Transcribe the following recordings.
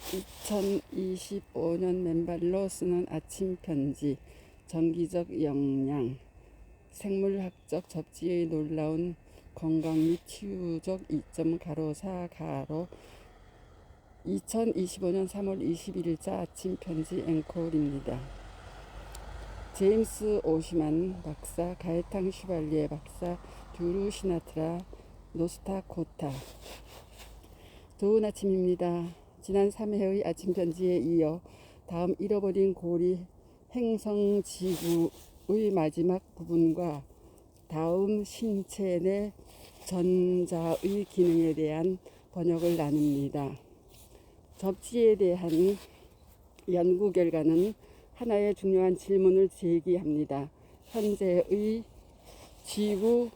2025년 맨발로 쓰는 아침 편지. 정기적 영양, 생물학적 접지의 놀라운 건강 및 치유적 이점 가로사 가로 2025년 3월 21일자 아침 편지 앵콜입니다. 제임스 오시만 박사, 가에탕 슈발리에 박사, 듀루 시나트라, 노스타코타. 좋은 아침입니다. 지난 3회의 아침 편지에 이어 다음 잃어버린 고리 행성 지구의 마지막 부분과 다음 신체 내 전자의 기능에 대한 번역을 나눕니다. 접지에 대한 연구 결과는 하나의 중요한 질문을 제기합니다. 현재의 지구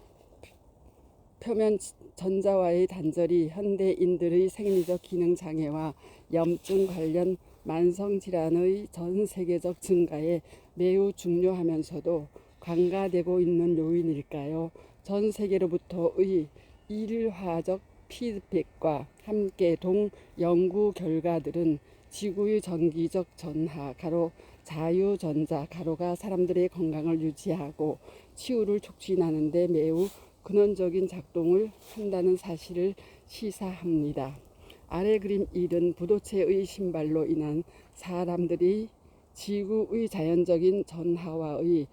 표면 전자와의 단절이 현대인들의 생리적 기능 장애와 염증 관련 만성질환의 전 세계적 증가에 매우 중요하면서도 간과되고 있는 요인일까요? 전 세계로부터의 일화적 피드백과 함께 연구 결과들은 지구의 정기적 전하 자유전자 가로가 사람들의 건강을 유지하고 치유를 촉진하는 데 매우 근원적인 작동을 한다는 사실을 시사합니다. 아래 그림 1은 부도체의 신발로 인한 사람들이 지구의 자연적인 전하와의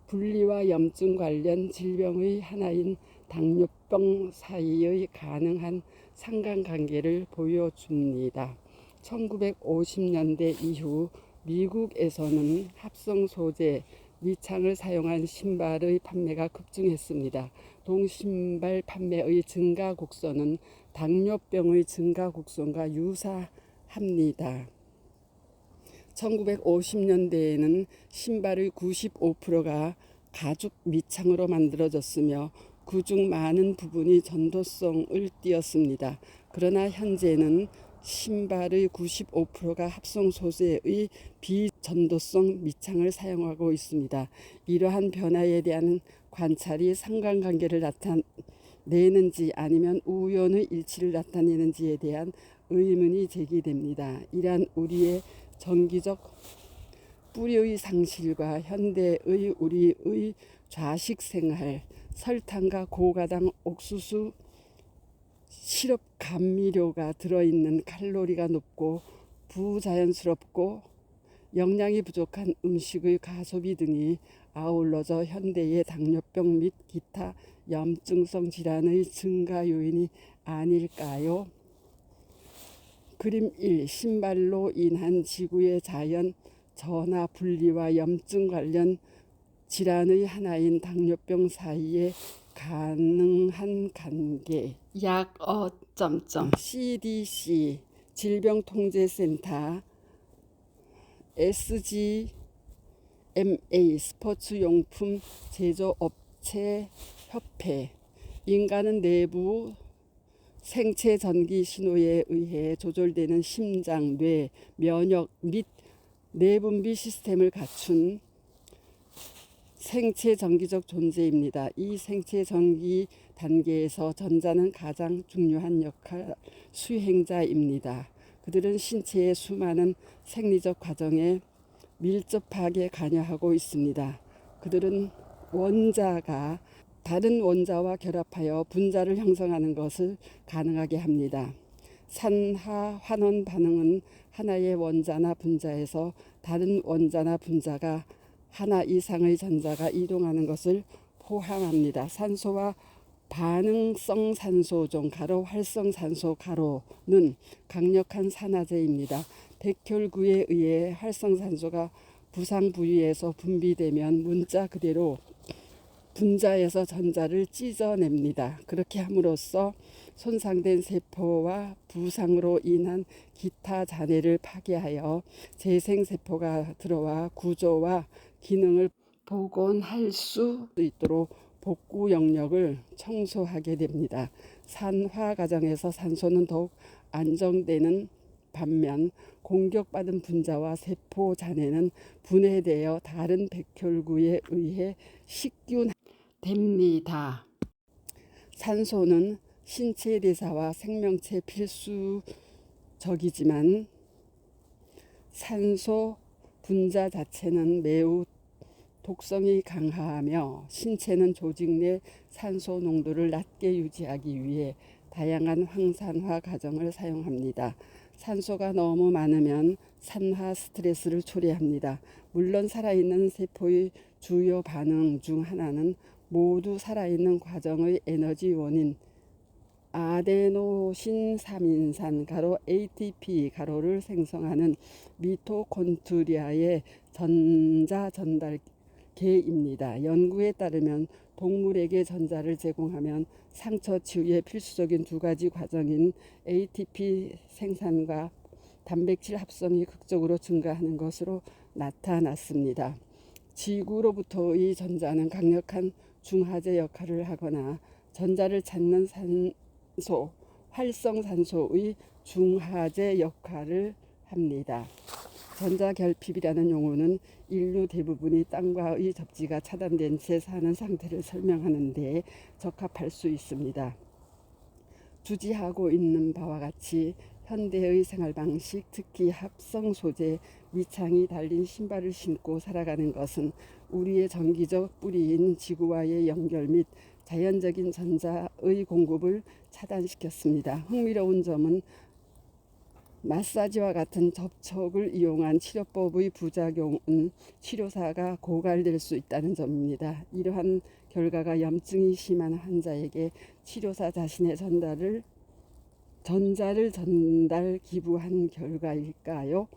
분리와 염증 관련 질병의 하나인 당뇨병 사이의 가능한 상관관계를 보여줍니다. 1950년대 이후 미국에서는 합성 소재 밑창을 사용한 신발의 판매가 급증했습니다. 동신발 판매의 증가 곡선은 당뇨병의 증가 곡선과 유사합니다. 1950년대에는 신발의 95%가 가죽 밑창으로 만들어졌으며 그중 많은 부분이 전도성을 띠었습니다. 그러나 현재는 신발의 95%가 합성 소재의 비전도성 밑창을 사용하고 있습니다. 이러한 변화에 대한 관찰이 상관관계를 나타내는지 아니면 우연의 일치를 나타내는지에 대한 의문이 제기됩니다. 이러한 우리의 정기적 뿌리의 상실과 현대의 우리의 좌식 생활, 설탕과 고가당 옥수수 시럽 감미료가 들어있는 칼로리가 높고 부자연스럽고 영양이 부족한 음식의 가소비 등이 아울러져 현대의 당뇨병 및 기타 염증성 질환의 증가 요인이 아닐까요? 그림 1. 신발로 인한 지구의 자연 전하 분리와 염증 관련 질환의 하나인 당뇨병 사이에 가능한 관계. CDC 질병통제센터, SGMA 스포츠용품 제조업체 협회. 인간은 내부 생체 전기 신호에 의해 조절되는 심장, 뇌, 면역 및 내분비 시스템을 갖춘 생체 전기적 존재입니다. 이 생체 전기 단계에서 전자는 가장 중요한 역할 수행자입니다. 그들은 신체의 수많은 생리적 과정에 밀접하게 관여하고 있습니다. 그들은 원자가 다른 원자와 결합하여 분자를 형성하는 것을 가능하게 합니다. 산화 환원 반응은 하나의 원자나 분자에서 다른 원자나 분자가 하나 이상의 전자가 이동하는 것을 포함합니다. 산소와 반응성 산소종 활성산소 가로는 강력한 산화제입니다. 백혈구에 의해 활성산소가 부상 부위에서 분비되면 문자 그대로 분자에서 전자를 찢어냅니다. 그렇게 함으로써 손상된 세포와 부상으로 인한 기타 잔해를 파괴하여 재생세포가 들어와 구조와 기능을 복원할 수 있도록 복구 영역을 청소하게 됩니다. 산화 과정에서 산소는 더욱 안정되는 반면 공격받은 분자와 세포 잔해는 분해되어 다른 백혈구에 의해 식균됩니다. 산소는 신체 대사와 생명체 필수적이지만 산소 분자 자체는 매우 독성이 강하며 신체는 조직 내 산소 농도를 낮게 유지하기 위해 다양한 황산화 과정을 사용합니다. 산소가 너무 많으면 산화 스트레스를 초래합니다. 물론 살아있는 세포의 주요 반응 중 하나는 모두 살아있는 과정의 에너지 원인 아데노신 3인산 ATP 를 생성하는 미토콘드리아의 전자 전달계입니다. 연구에 따르면 동물에게 전자를 제공하면 상처 치유에 필수적인 두 가지 과정인 ATP 생산과 단백질 합성이 극적으로 증가하는 것으로 나타났습니다. 지구로부터의 전자는 강력한 중화제 역할을 하거나 전자를 찾는 산소, 활성산소의 중화제 역할을 합니다. 전자결핍이라는 용어는 인류 대부분이 땅과의 접지가 차단된 채 사는 상태를 설명하는 데 적합할 수 있습니다. 주지하고 있는 바와 같이 현대의 생활방식, 특히 합성 소재, 밑창이 달린 신발을 신고 살아가는 것은 우리의 정기적 뿌리인 지구와의 연결 및 자연적인 전자의 공급을 차단시켰습니다. 흥미로운 점은 마사지와 같은 접촉을 이용한 치료법의 부작용은 치료사가 고갈될 수 있다는 점입니다. 이러한 결과가 염증이 심한 환자에게 치료사 자신의 전자를 전달 기부한 결과일까요?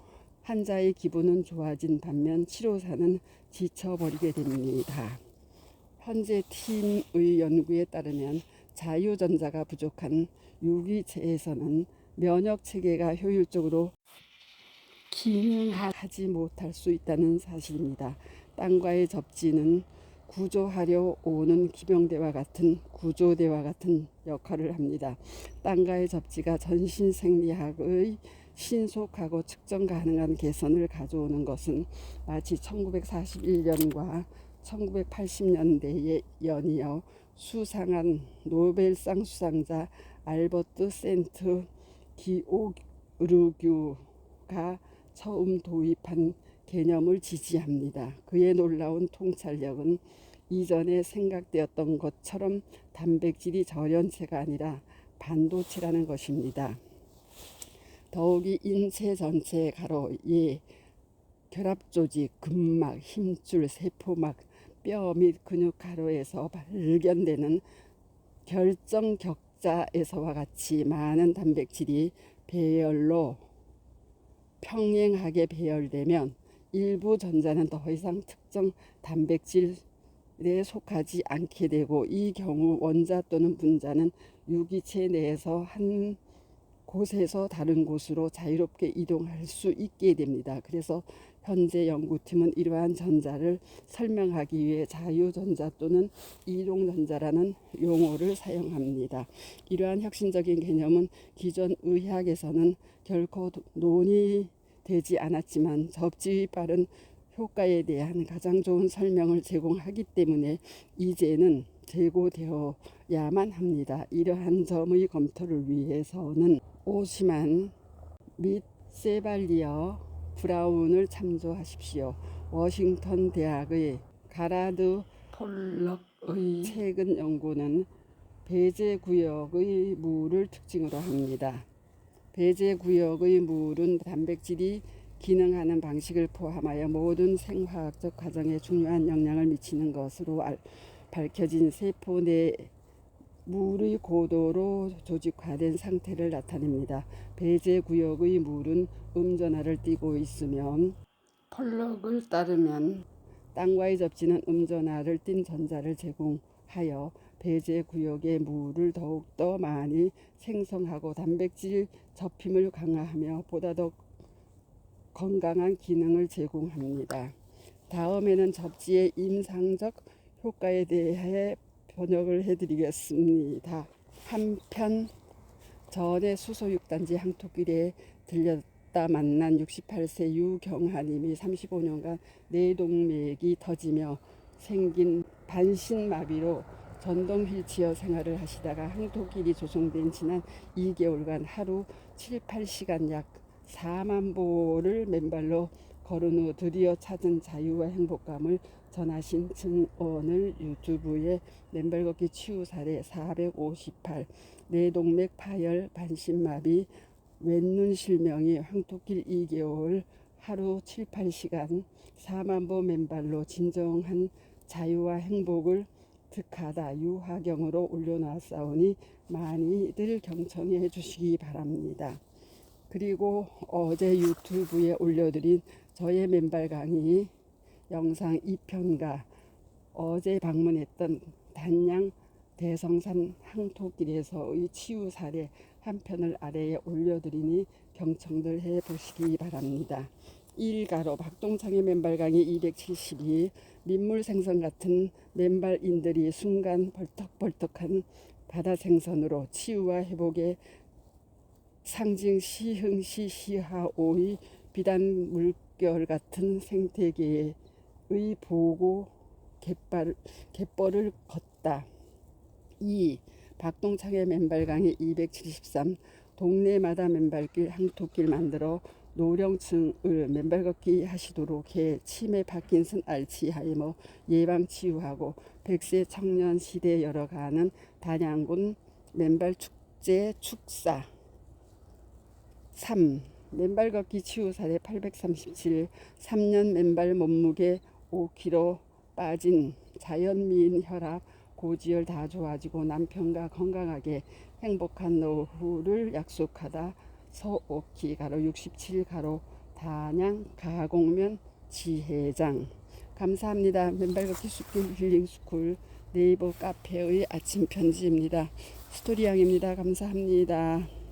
환자의 기분은 좋아진 반면 치료사는 지쳐버리게 됩니다. 현재 팀의 연구에 따르면 자유전자가 부족한 유기체에서는 면역체계가 효율적으로 기능하지 못할 수 있다는 사실입니다. 땅과의 접지는 구조하려 오는 기병대와 같은 구조대와 같은 역할을 합니다. 땅과의 접지가 전신생리학의 신속하고 측정 가능한 개선을 가져오는 것은 마치 1941년과 1980년대에 연이어 수상한 노벨상 수상자 알버트 센트 기오르규가 처음 도입한 개념을 지지합니다. 그의 놀라운 통찰력은 이전에 생각되었던 것처럼 단백질이 절연체가 아니라 반도체라는 것입니다. 더욱이 인체 전체 예, 결합조직, 근막, 힘줄, 세포막, 뼈 및 근육 가로에서 발견되는 결정격자에서와 같이 많은 단백질이 배열로 평행하게 배열되면 일부 전자는 더 이상 특정 단백질에 속하지 않게 되고, 이 경우 원자 또는 분자는 유기체 내에서 한 곳에서 다른 곳으로 자유롭게 이동할 수 있게 됩니다. 그래서 현재 연구팀은 이러한 전자를 설명하기 위해 자유전자 또는 이동전자라는 용어를 사용합니다. 이러한 혁신적인 개념은 기존 의학에서는 결코 논의되지 않았지만 접지의 빠른 효과에 대한 가장 좋은 설명을 제공하기 때문에 이제는 제고되어야만 합니다. 이러한 점의 검토를 위해서는 오시만 및 세발리어 브라운을 참조하십시오. 워싱턴 대학의 가라드 폴럭의 최근 연구는 배제 구역의 물을 특징으로 합니다. 배제 구역의 물은 단백질이 기능하는 방식을 포함하여 모든 생화학적 과정에 중요한 영향을 미치는 것으로 밝혀진 세포 내 물의 고도로 조직화된 상태를 나타냅니다. 배제 구역의 물은 음전하를 띠고 있으면 폴럭을 따르면 땅과의 접지는 음전하를 띤 전자를 제공하여 배제 구역의 물을 더욱더 많이 생성하고 단백질 접힘을 강화하며 보다 더 건강한 기능을 제공합니다. 다음에는 접지의 임상적 효과에 대해 번역을 해드리겠습니다. 한편 전에 수소 6단지 항토길에 들렸다 만난 68세 유경하님이 35년간 뇌동맥이 터지며 생긴 반신마비로 전동 휠체어 생활을 하시다가 항토길이 조성된 지난 2개월간 하루 7, 8시간 약 4만 보를 맨발로 걸은 후 드디어 찾은 자유와 행복감을 전하신 증언을 유튜브에 맨발 걷기 치유 사례 458 뇌동맥 파열 반신마비 왼눈 실명이 황토길 2개월 하루 7, 8시간 4만 보 맨발로 진정한 자유와 행복을 득하다 유화경으로 올려놨사오니 많이들 경청해 주시기 바랍니다. 그리고 어제 유튜브에 올려드린 저의 맨발 강의 영상 2편과 어제 방문했던 단양 대성산 항토길에서의 치유 사례 한 편을 아래에 올려드리니 경청들 해 보시기 바랍니다. 1가로 박동창의 맨발 강의 272 민물 생선 같은 맨발인들이 순간 벌떡벌떡한 바다 생선으로 치유와 회복의 상징 시흥시 시하오의 비단 물결 같은 생태계의 보고 갯벌을 걷다. 2. 박동창의 맨발 강의 273 동네마다 맨발길 항토길 만들어 노령층을 맨발 걷기 하시도록 해 치매 파킨슨 알츠하이머 예방 치유하고 100세 청년 시대 열어가는 단양군 맨발 축제 축사. 3. 맨발 걷기 치유 사례 837 3년 맨발 몸무게 5kg 빠진 자연미인 혈압 고지혈 다 좋아지고 남편과 건강하게 행복한 노후를 약속하다 서옥희 가로 67 가로 단양 가곡면 지회장. 감사합니다. 맨발 걷기 숲길 힐링스쿨 네이버 카페의 아침 편지입니다. 스토리양입니다. 감사합니다.